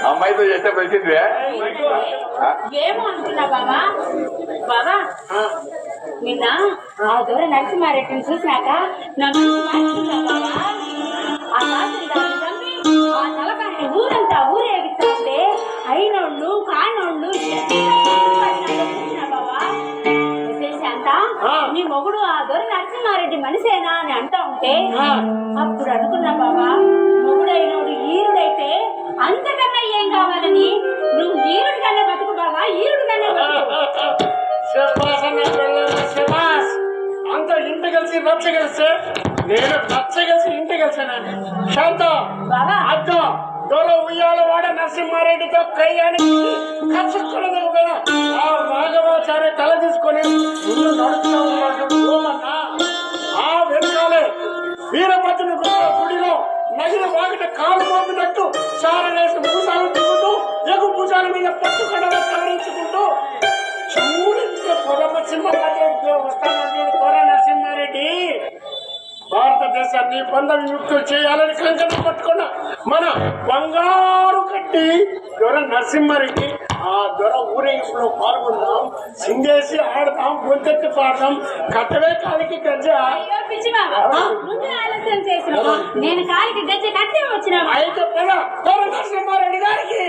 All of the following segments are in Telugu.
అమ్మాయితో చేస్తే వచ్చింది ఏమో అనుకున్నా బాబా. బాబా నిన్న ఆ దూర నరసింహారెడ్డిని చూసినాక నాకు ఆ తలకాయని ఊరంతా ఊరేగిస్తే అయినోళ్ళు కానోళ్ళు బాబా. శాంత నీ మొగుడు ఆ దొర నరసింహారెడ్డి మనిషేనా అని అంటా ఉంటే అప్పుడు అనుకున్నా బాబా, మొగుడైనోడు ఈరుడైతే అంతకన్నా ఏం కావాలని, నువ్వు ఈరుడు కన్నా బతుకు బాబా, ఈరుడు కన్నా అంత ఇంటి కలిసి నచ్చ కలిస్తే నేను నచ్చ కలిసి ఇంటి కలిసానండి. శాంత అక్క దొర ఉయ్యాల వాడ నరసింహారెడ్డితో కయ్యానికి కచ్చుకున్నది కదా. ఆ రాఘవాచార్య తల తీసుకొని ముందు నడుస్తూ ఉన్నాడు. ఆ వెనకాలే వీరభద్రుని గుడిలో నగిలి వాగిట కాలు మోపినట్టు చారలేసి భూసాలు తిరుగుతూ ఎగు భుజాల మీద పట్టుకుండా సవరించుకుంటూ చూడించే పొరమ సింహారెడ్డి వస్తానండి. దొర నరసింహారెడ్డి భారతదేశాన్ని బంధ విముక్తులు చేయాలని కంకణం పట్టుకున్న మన బంగారు కట్టి దొర నరసింహారెడ్డి. ఆ దొర ఊరేగింపులో పాల్గొందాం, సింగేసి ఆడదాం, గొంతెత్తి పాడదాం, కట్టవే కాలికి గజ్జ. నేను కాలికి గజ్జ కట్టే వచ్చిన అయితే దొర నరసింహారెడ్డి గారికి,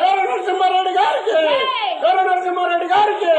దొర నరసింహారెడ్డి గారికి, దొర నరసింహారెడ్డి గారికి.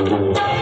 ఆ